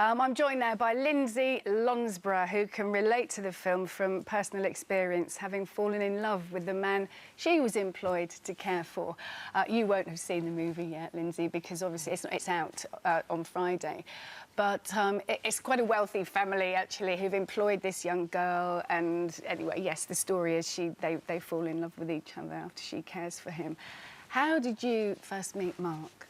I'm joined now by Lynsey Lonsborough, who can relate to the film from personal experience, having fallen in love with the man she was employed to care for. You won't have seen the movie yet, Lynsey, because obviously it's out on Friday. But it's quite a wealthy family, actually, who've employed this young girl. And anyway, yes, the story is they fall in love with each other after she cares for him. How did you first meet Mark?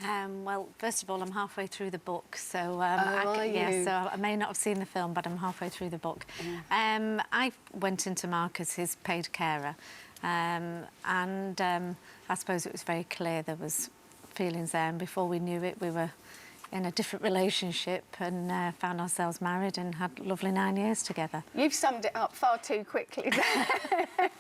Well, first of all, I'm halfway through the book, so so I may not have seen the film, but I'm halfway through the book. Yeah. I went into Mark as his paid carer, and I suppose it was very clear there was feelings there, and before we knew it, we were in a different relationship and found ourselves married and had a lovely 9 years together. You've summed it up far too quickly there.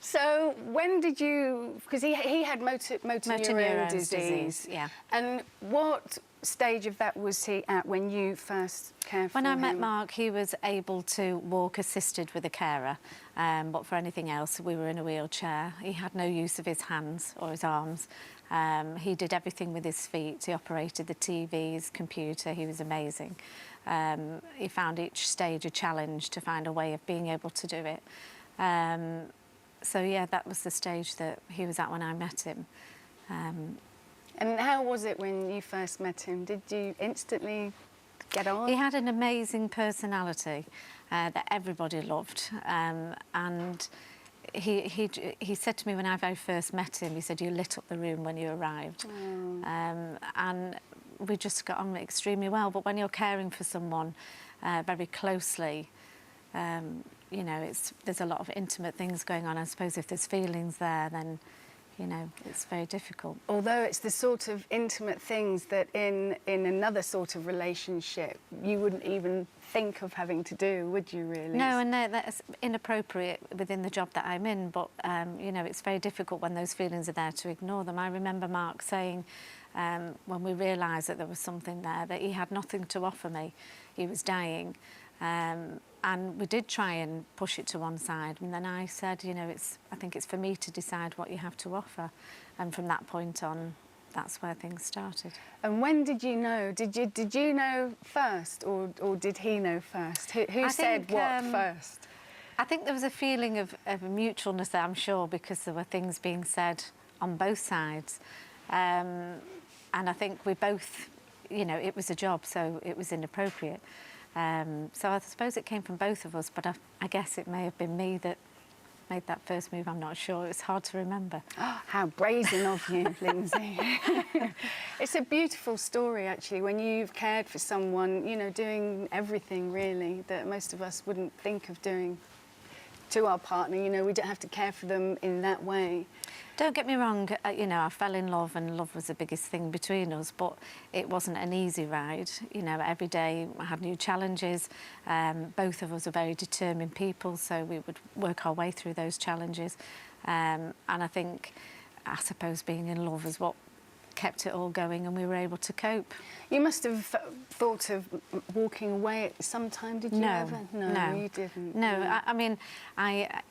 So when did you... Because he had motor neurone disease. Yeah. And what stage of that was he at when you first cared for him? When I met Mark, he was able to walk assisted with a carer, but for anything else, we were in a wheelchair. He had no use of his hands or his arms. He did everything with his feet. He operated the TVs, computer. He was amazing. He found each stage a challenge to find a way of being able to do it. So, yeah, that was the stage that he was at when I met him. And how was it when you first met him? Did you instantly get on? He had an amazing personality that everybody loved. And he said to me when I very first met him, he said, "You lit up the room when you arrived." And we just got on extremely well. But when you're caring for someone very closely, you know, there's a lot of intimate things going on. I suppose if there's feelings there, then, you know, it's very difficult. Although it's the sort of intimate things that in another sort of relationship you wouldn't even think of having to do, would you really? No, and that's inappropriate within the job that I'm in, but, you know, it's very difficult when those feelings are there to ignore them. I remember Mark saying, when we realised that there was something there, that he had nothing to offer me. He was dying. And we did try and push it to one side, and then I said, you know, I think it's for me to decide what you have to offer. And from that point on, that's where things started. And when did you know? Did you know first, or did he know first? Who said what first? I think there was a feeling of mutualness there, I'm sure, because there were things being said on both sides. And I think we both, you know, it was a job, so it was inappropriate. So I suppose it came from both of us, but I guess it may have been me that made that first move. I'm not sure. It's hard to remember. Oh, how brazen of you, Lynsey. It's a beautiful story, actually, when you've cared for someone, you know, doing everything, really, that most of us wouldn't think of doing to our partner. You know, we don't have to care for them in that way. Don't get me wrong, you know, I fell in love and love was the biggest thing between us, but it wasn't an easy ride. You know, every day I had new challenges. Both of us are very determined people, so we would work our way through those challenges. And I suppose being in love is what kept it all going, and we were able to cope. You must have thought of walking away at some time, did you ever? No, you didn't. No, I mean, I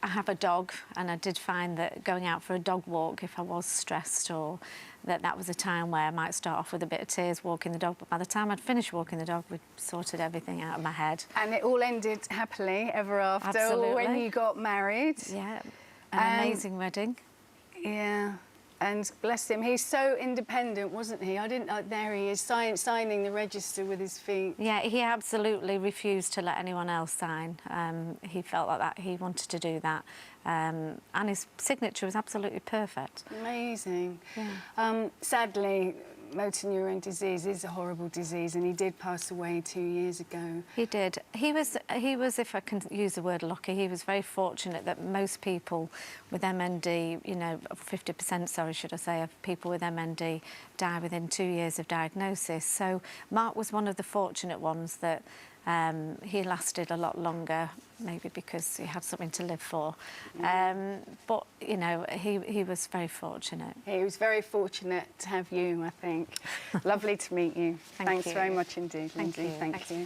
have a dog, and I did find that going out for a dog walk, if I was stressed, or that was a time where I might start off with a bit of tears walking the dog, but by the time I'd finished walking the dog, we'd sorted everything out of my head. And it all ended happily ever after. Absolutely. When you got married. Yeah, an amazing wedding. Yeah. And bless him, he's so independent, wasn't he? I didn't know, there he is, signing the register with his feet. Yeah, he absolutely refused to let anyone else sign. He felt like that, he wanted to do that. And his signature was absolutely perfect. Amazing. Yeah. Sadly, motor neurone disease is a horrible disease, and he did pass away 2 years ago. He did. He was, if I can use the word lucky, he was very fortunate that most people with MND, you know, 50%, sorry, should I say, of people with MND die within 2 years of diagnosis. So Mark was one of the fortunate ones that he lasted a lot longer, maybe because he had something to live for. But, you know, he was very fortunate. He was very fortunate to have you, I think. Lovely to meet you. Thanks very much indeed, Lynsey. Thank you.